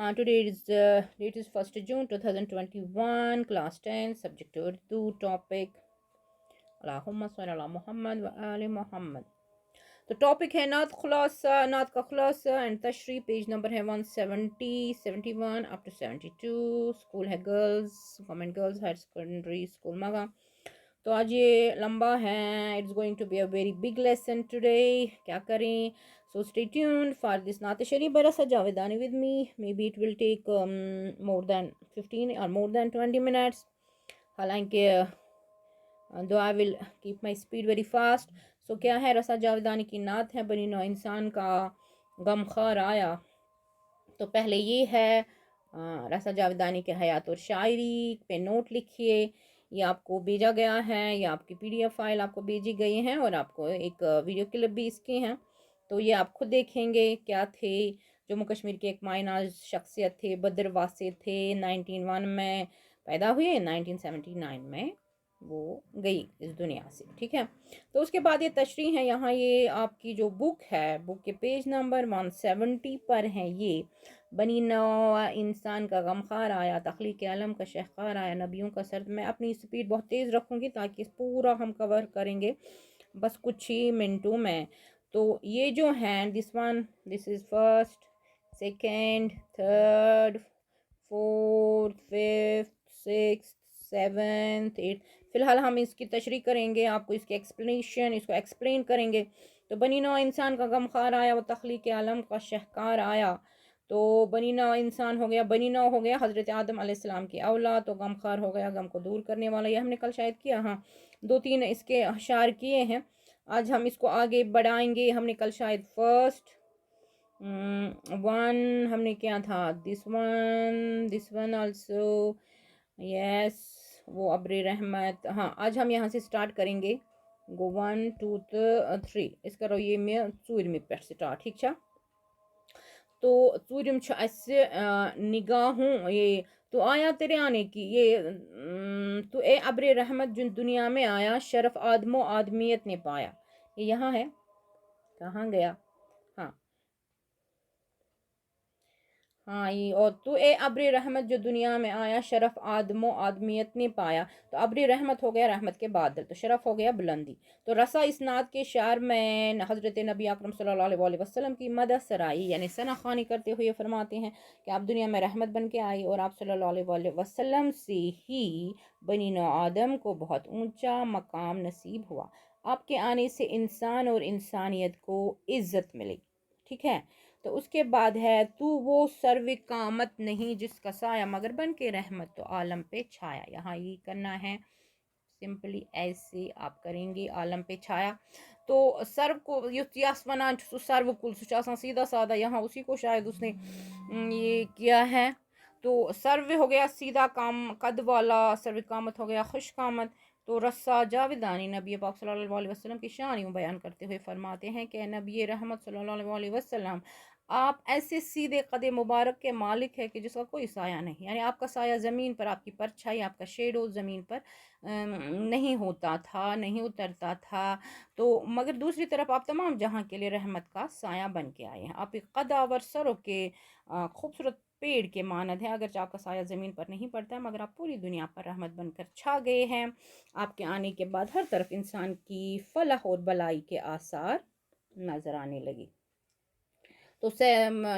Today is date is 1st June 2021, class 10, subject Urdu, topic Allahumma salli ala Muhammad wa ali Muhammad. तो topic है नात खुलासा, नात का खुलासा एंड तशरी। पेज नंबर है 170, 71 अप टू 72। स्कूल है girls government girls higher secondary school मगा। तो आज ये लंबा है, it's going to be a very big lesson today. क्या करें? So stay tuned for this नात शरीफ by Rasa Javedani with me. Maybe it will take more than 15 or more than 20 minutes. हालांकि though I will keep my speed very fast. So क्या है? रसा जावेदानी की नात है, बनी नौ इंसान का गमखार आया। तो पहले ये है रसा जावेदानी के हयात और शायरी पे नोट लिखिए। ये आपको भेजा गया है, ये आपकी PDF फाइल आपको भेजी गई है और आपको एक वीडियो क्लिप भी इसके हैं। तो ये आप खुद देखेंगे क्या थे। जम्मू कश्मीर के एक मायनाज शख्सियत थे, बदर वासिद थे, 1901 में पैदा हुए, 1979 में वो गई इस दुनिया से। ठीक है, तो उसके बाद ये तशरीह है। यहाँ ये आपकी जो बुक है, बुक के पेज नंबर 170 पर है। ये बनी नौ इंसान का गमखार आया, तख्लीक आलम का शहकार आया, नबियों का सर्द। मैं अपनी स्पीड बहुत तेज़ रखूँगी ताकि पूरा हम कवर करेंगे बस कुछ ही मिनटों में। तो ये जो हैं this is first, second, third, fourth, fifth, sixth, seventh, eighth. फ़िलहाल हम इसकी तशरीह करेंगे, आपको इसकी एक्सप्लेनेशन, इसको एक्सप्लेन करेंगे। तो बनी नौ इंसान का गमखार आया, वो तख्लीक आलम का शहकार आया। तो बनी नौ इंसान हो गया, बनी नौ हो गया हज़रत आदम अलैहिस्सलाम की औलाद। तो गमखार हो गया गम को दूर करने वाला। ये हमने कल शायद किया, हाँ, 2-3 इसके अशार किए हैं। आज हम इसको आगे बढ़ाएंगे। हमने कल शायद फर्स्ट वन हमने क्या था, दिस वन आल्सो, यस, वो अब्र रहमत। हाँ, आज हम यहाँ से स्टार्ट करेंगे। गो 1 2 3 इस करो ये मैं चूरम पे स्टार्ट। ठीक है, तो चूरम निगाहों ये तो आया तेरे आने की। ये तो ए अब्र रहमत जो दुनिया में आया, शरफ आदमो आदमियत ने पाया। ये यहाँ है, कहाँ गया? हाँ हाँ, ये और तो ए अब्र रहमत जो दुनिया में आया, शरफ आदमो आदमियत ने पाया। तो अब्र रहमत हो गया रहमत के बादल, तो शरफ हो गया बुलंदी। तो रसा इसनाद के शार में हज़रत नबी अकरम सल्लल्लाहु अलैहि वसल्लम की मदद सराई यानी सना खानी करते हुए फरमाते हैं कि आप दुनिया में रहमत बन के आई और आप सल्लल्लाहु अलैहि वसल्लम से ही बनी नौ आदम को बहुत ऊंचा मकाम नसीब हुआ। आपके आने से इंसान और इंसानियत को इज़्ज़त मिली। ठीक है, तो उसके बाद है तू वो सर्व कामत नहीं जिसका साया मगर बन के रहमत तो आलम पे छाया। यहाँ ये करना है, सिंपली ऐसे आप करेंगे, आलम पे छाया। तो सर्व को यस वनान सर्व कुल सीधा साधा, यहाँ उसी को शायद उसने ये किया है। तो सर्व हो गया सीधा काम कद वाला, सर्व कामत हो गया खुश कामत। तो रस्सा जावेदानी नबी पाक सल्लल्लाहु अलैहि वसल्लम की शान यूँ बयान करते हुए फरमाते हैं कि नबी रहमत सल्लल्लाहु अलैहि वसल्लम आप ऐसे सीधे कदे मुबारक के मालिक है कि जिसका कोई साया नहीं। यानी आपका साया ज़मीन पर, आपकी परछाई, आपका शेडो ज़मीन पर नहीं होता था, नहीं उतरता था। तो मगर दूसरी तरफ आप तमाम जहां के लिए रहमत का साया बन के आए हैं। आप एक कदावर सरों के खूबसूरत पेड़ के मानद है, अगर आपका साया ज़मीन पर नहीं पड़ता है मगर आप पूरी दुनिया पर रहमत बनकर छा गए हैं। आपके आने के बाद हर तरफ इंसान की फलाह और भलाई के आसार नज़र आने लगी। तो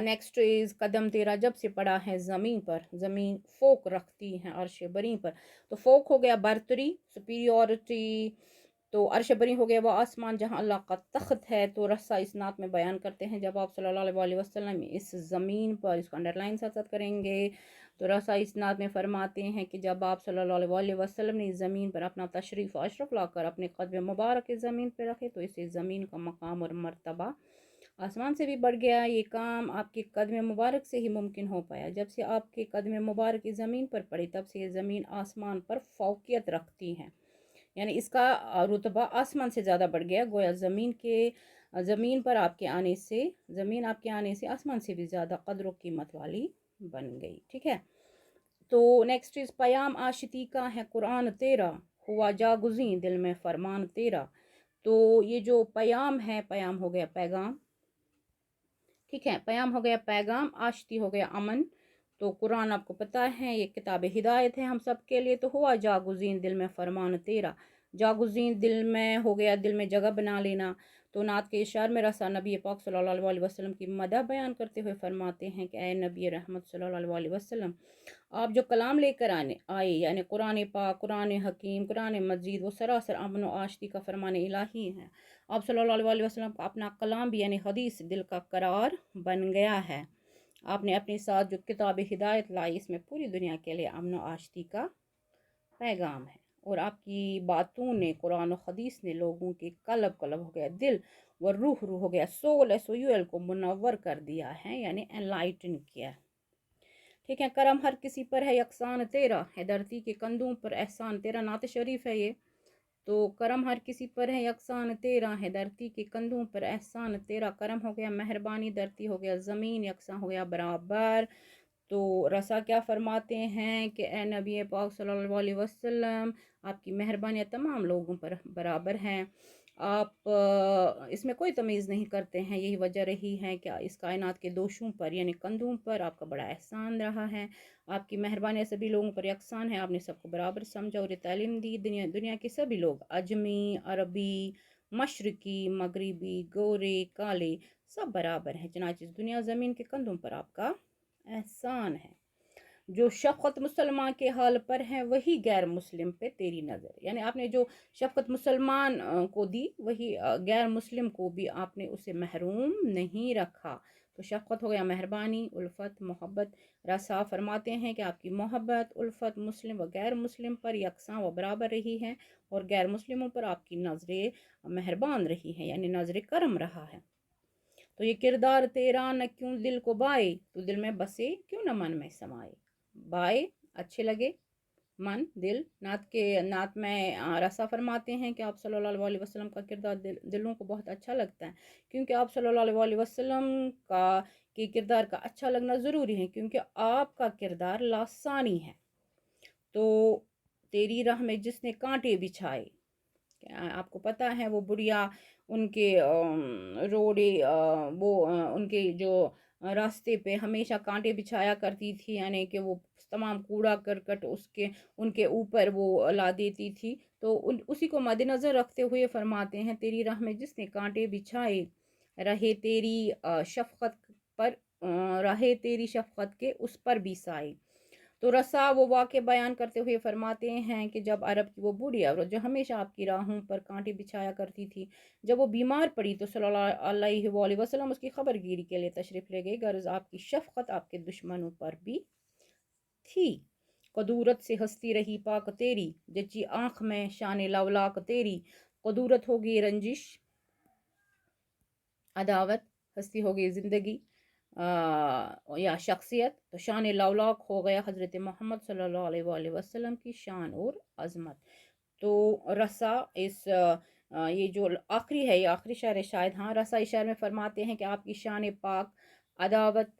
नेक्स्ट इज कदम तेरा जब से पड़ा है ज़मीन पर, ज़मीन फोक रखती है अर्श बरी पर। तो फोक हो गया बरतरी, सुपीरियोरिटी। तो अर्श बरी हो गया वो आसमान जहाँ अल्लाह का तख्त है। तो रस्सा इस नात में बयान करते हैं जब आप सल्लल्लाहु अलैहि वसल्लम इस ज़मीन पर, इसको अंडरलाइन साथ साथ करेंगे। तो रस्सा इस नात में फरमाते हैं कि जब आप सल्लल्लाहु अलैहि वसल्लम ने इस ज़मीन पर अपना तशरीफ़ अशरफ लाकर अपने कदम मुबारक इस ज़मीन पर रखे तो इस ज़मीन का मकाम और मर्तबा आसमान से भी बढ़ गया। ये काम आपके कदम मुबारक से ही मुमकिन हो पाया। जब से आपके कदम मुबारक इस ज़मीन पर पड़े तब से ये ज़मीन आसमान पर फौकियत रखती है, यानी इसका रुतबा आसमान से ज़्यादा बढ़ गया। गोया ज़मीन पर आपके आने से, ज़मीन आपके आने से आसमान से भी ज़्यादा कदर व कीमत वाली बन गई। ठीक है, तो नेक्स्ट इज़ पयाम आशिती का है कुरान तेरा, हुआ जागुज़ी दिल में फरमान तेरा। तो ये जो पयाम है, पयाम हो गया पैगाम। ठीक है, पयाम हो गया पैगाम, आशती हो गया अमन, تو कुरान आपको पता है ये किताब हिदायत है हम सब के लिए। तो हुआ जागुज़ीन दिल में फरमान तेरा, जागुज़ीन दिल में हो गया, दिल में जगह बना लेना। तो नात के इशार में रसा नबी पाक सल्लल्लाहु अलैहि वसल्लम की मदह बयान करते हुए फरमाते हैं कि ए नबी रहमत सल्लल्लाहु अलैहि वसल्लम, आप जो कलाम लेकर आने आए यानी कुरान पाक, कुरान हकीम, कुरान मजीद, वो सरासर अमन व आशती का फरमान इलाही है। आप सल्लल्लाहु अलैहि वसल्लम का अपना कलाम भी यानी हदीस दिल का करार बन गया है। आपने अपने साथ जो किताब हिदायत लाई, इसमें पूरी दुनिया के लिए अमन व आशती का पैगाम है। और आपकी बातों ने, कुरान और हदीस ने लोगों के कलब कलब हो गया, दिल व रूह रूह हो गया, सोल SOUL को मुनव्वर कर दिया है यानी एनलाइटन किया। ठीक है। करम हर किसी पर है यकसान तेरा, है धरती के कंधों पर एहसान तेरा। नात शरीफ है ये। तो करम हर किसी पर है यकसान तेरा, है धरती के कंधों पर एहसान तेरा। करम हो गया मेहरबानी, धरती हो गया ज़मीन, यकसान हो गया बराबर। तो रसा क्या फरमाते हैं कि ए नबी पाक सल्लल्लाहु अलैहि वसल्लम, आपकी मेहरबानियाँ तमाम लोगों पर बराबर हैं। आप इसमें कोई तमीज़ नहीं करते हैं। यही वजह रही है कि इस कायनात के दोषों पर यानी कंधों पर आपका बड़ा एहसान रहा है। आपकी मेहरबानी सभी लोगों पर यकसान है। आपने सबको बराबर समझा और ये तालीम दी। दुनिया के सभी लोग, अजमी, अरबी, मशरकी, मगरिबी, गोरे, काले, सब बराबर हैं। चनाचे दुनिया ज़मीन के कंधों पर आपका एहसान है। जो शफ़क़त मुसलमान के हाल पर है वही गैर मुस्लिम पे तेरी नज़र, यानी आपने जो शफ़क़त मुसलमान को दी, वही गैर मुस्लिम को भी आपने उसे महरूम नहीं रखा। तो शफ़क़त हो गया मेहरबानी, उल्फ़त, मोहब्बत। रसा फरमाते हैं कि आपकी मोहब्बत, उल्फ़त मुस्लिम व गैर मुस्लिम पर यकसां व बराबर रही है और गैर मुस्लिमों पर आपकी नज़रें मेहरबान रही हैं यानी नज़र करम रहा है। तो ये किरदार तेरा न क्यों दिल को बाए, तो दिल में बसे क्यों न मन में समाए। बाए अच्छे लगे, मन दिल। नात में रसा फरमाते हैं कि आप सल्लल्लाहु अलैहि वसल्लम का किरदार दिलों को बहुत अच्छा लगता है, क्योंकि आप सल्लल्लाहु अलैहि वसल्लम का के किरदार का अच्छा लगना ज़रूरी है, क्योंकि आपका किरदार लासानी है। तो तेरी राह में जिसने कांटे बिछाए, आपको पता है वो बुढ़िया उनके रोडे वो उनके जो रास्ते पे हमेशा कांटे बिछाया करती थी, यानी कि वो तमाम कूड़ा करकट उसके उनके ऊपर वो ला देती थी। तो उसी को मद्देनज़र रखते हुए फरमाते हैं, तेरी राह में जिसने कांटे बिछाए, रहे तेरी शफ़क़त पर रहे तेरी शफ़क़त के उस पर भी साए। तो रसा वो वाक़े बयान करते हुए फरमाते हैं कि जब अरब की वो बूढ़ी औरत जो हमेशा आपकी राहों पर कांटे बिछाया करती थी, जब वो बीमार पड़ी तो सल्लल्लाहु अलैहि वसल्लम उसकी खबरगिरी के लिए तशरीफ़ ले गए। गर्ज़ आपकी शफ़क़त आपके दुश्मनों पर भी थी। कदूरत से हंसती रही पाक तेरी, जची आँख में शान लवलाक तेरी। कदूरत होगी रंजिश अदावत, हस्ती हो गई ज़िंदगी या शख्सियत, तो शान लवलाक हो गया हज़रत मोहम्मद सल्लल्लाहु अलैहि वसल्लम की शान और अज़मत। तो रसा ये जो आखिरी है, ये आखिरी शेर है शायद, हाँ। रसा इस शेर में फरमाते हैं कि आपकी शान पाक अदावत,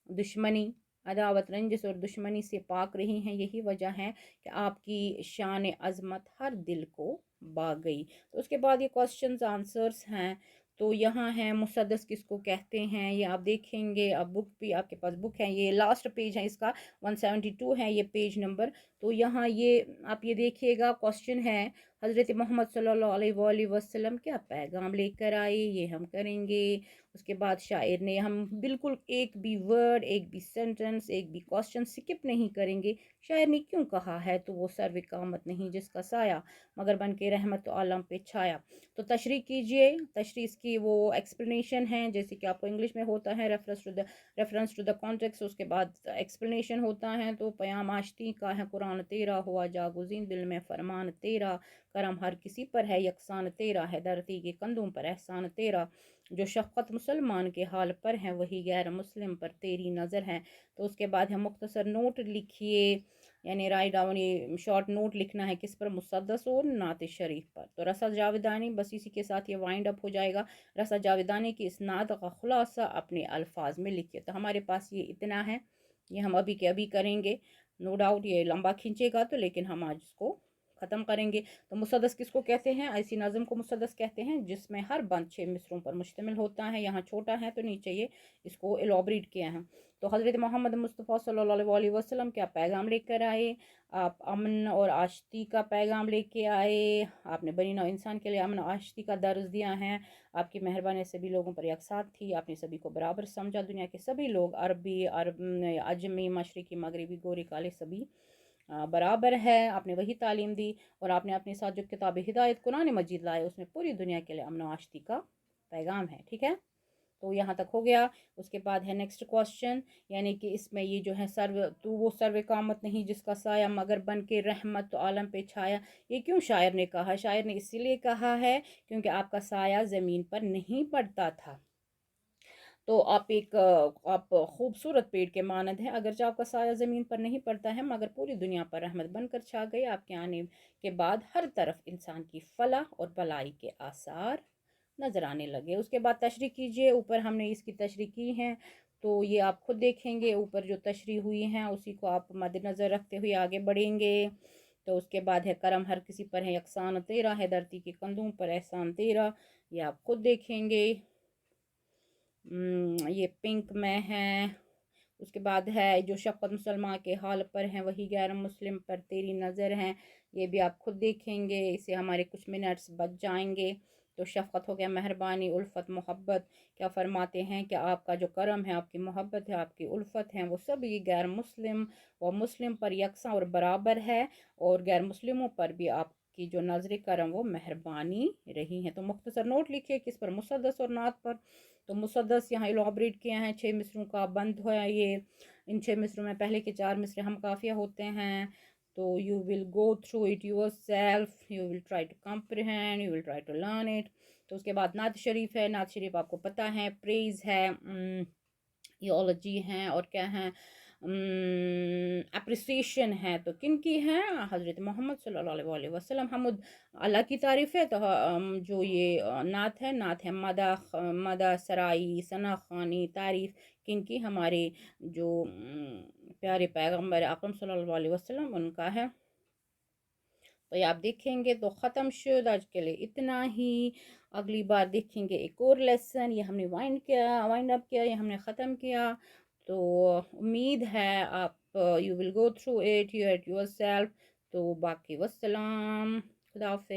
दुश्मनी, अदावत, रंजिश और दुश्मनी से पाक रही हैं। यही वजह है कि आपकी शान अज़मत हर दिल को बा गई। तो उसके बाद ये क्वेश्चंस आंसर्स हैं। तो यहाँ है मुसद्दस किसको कहते हैं, ये आप देखेंगे। अब बुक भी आपके पास बुक है, ये लास्ट पेज है इसका, 172 है ये पेज नंबर। तो यहाँ ये आप ये देखिएगा, क्वेश्चन है हज़रत मोहम्मद सल्लल्लाहु अलैहि वसल्लम क्या पैगाम लेकर आए, ये हम करेंगे। उसके बाद शायर ने, हम बिल्कुल एक भी वर्ड, एक भी सेंटेंस, एक भी क्वेश्चन स्किप नहीं करेंगे। शायर ने क्यों कहा है, तो वो सर्व कामत नहीं जिसका साया, मगर बन के रहमत तो आलम पे छाया। तो तशरीह कीजिए, तशरीह की वो एक्सप्लेनेशन है, जैसे कि आपको इंग्लिश में होता है रेफरेंस टू द कॉन्टेक्स्ट, उसके बाद एक्सप्लेनेशन होता है। तो पयाम आश्ती का है कुरान तेरा, हुआ जागुज़ीन दिल में फरमान तेरा। करम हर किसी पर है यकसान तेरा, है धरती के कंधों पर एहसान तेरा। जो शफ़क़त मुसलमान के हाल पर है वही गैर मुस्लिम पर तेरी नज़र है। तो उसके बाद है मुख्तसर नोट लिखिए, यानी राइट डाउन, ये शॉर्ट नोट लिखना है किस पर, मुसद्दस और नात शरीफ पर। तो रसा जावेदानी, बस इसी के साथ ये वाइंड अप हो जाएगा। रसा जावेदानी की इस नात का खुलासा अपने अल्फाज में लिखिए। तो हमारे पास ये इतना है, ये हम अभी के अभी करेंगे। नो डाउट ये लंबा खींचेगा तो, लेकिन हम आज इसको ख़त्म करेंगे। तो मुसद्दस किसको कहते हैं? ऐसी नज़म को मुसद्दस कहते हैं जिसमें हर बंद 6 मिसरों पर मुश्तमिल होता है। यहाँ छोटा है तो नीचे ये इसको एलॉबरेट किया है। तो हज़रत मोहम्मद मुस्तफ़ा सल्लल्लाहु अलैहि वसल्लम क्या पैगाम लेकर आए? आप अमन और आशिकी का पैगाम लेके आए। आपने बनी नौ इंसान के लिए अमन और आशिकी का दर्ज दिया है। आपकी मेहरबानी सभी लोगों पर यकसाथ थी। आपने सभी को बराबर समझा। दुनिया के सभी लोग अरबी, अजमी, मशरकी, मगरबी, गोरे, काले सभी बराबर है। आपने वही तालीम दी और आपने अपने साथ जो किताब हिदायत कुरान मजीद लाए उसमें पूरी दुनिया के लिए अमन और आशिकी का पैगाम है। ठीक है, तो यहाँ तक हो गया। उसके बाद है नेक्स्ट क्वेश्चन, यानी कि इसमें ये जो है वो सर्व कामत नहीं जिसका साया मगर बन के रहमत तो आलम पे छाया। ये क्यों शायर ने कहा? शायर ने इसीलिए कहा है क्योंकि आपका साया ज़मीन पर नहीं पड़ता था। तो आप खूबसूरत पेड़ के मानद हैं, अगरचे आपका साया ज़मीन पर नहीं पड़ता है मगर पूरी दुनिया पर रहमत बनकर छा गई। आपके आने के बाद हर तरफ इंसान की फलाह और भलाई के आसार नज़र आने लगे। उसके बाद तशरीह कीजिए। ऊपर हमने इसकी तशरीह की है तो ये आप खुद देखेंगे। ऊपर जो तशरीह हुई हैं उसी को आप मद्देनज़र रखते हुए आगे बढ़ेंगे। तो उसके बाद है करम हर किसी पर है यकसान तेरा है, धरती के कंधों पर एहसान तेरा। ये आप खुद देखेंगे। ये पिंक में है। उसके बाद है जो शफ़क़त मुसलमान के हाल पर हैं वही गैर मुस्लिम पर तेरी नज़र है। ये भी आप खुद देखेंगे। इससे हमारे कुछ मिनट्स बच जाएंगे। तो शफ़क़त हो गया मेहरबानी, उल्फ़त, मोहब्बत। क्या फरमाते हैं कि आपका जो करम है, आपकी मोहब्बत है, आपकी उल्फ़त है, वो सब ये गैर मुस्लिम और मुस्लिम पर यकसा और बराबर है। और गैर मुस्लिमों पर भी आपकी जो नज़र करम वो मेहरबानी रही है। तो मुख्तसर नोट लिखिए किस पर? मुसद्दस और नात पर। तो मुसद्दस यहाँ इलाबरेट किया है, 6 मिसरों का बंद है ये। इन 6 मिसरों में पहले के 4 मिसरे हम काफ़िया होते हैं। तो you will go through it yourself, you will try to comprehend, you will try to learn it. तो उसके बाद नात शरीफ है। नात शरीफ आपको पता है प्रेज़ है, योलॉजी हैं और क्या हैं, अप्रिसिएशन है। तो किन की है? हज़रत मोहम्मद सल्लल्लाहु अलैहि वसल्लम। हमद अल्लाह की तारीफ़ है। तो जो ये नात है, नात है मदा सराई सना खानी तारीफ़ किन की? हमारे जो प्यारे पैगम्बर अकरम सल्लल्लाहु अलैहि वसल्लम उनका है। तो ये आप देखेंगे। तो ख़त्म शुद आज के लिए इतना ही। अगली बार देखेंगे एक और लेसन। ये हमने वाइंड अप किया, ये हमने ख़त्म किया। तो उम्मीद है आप you will go through it you at your self. तो बाकी वस्सलाम, खुदा हाफ़िज़।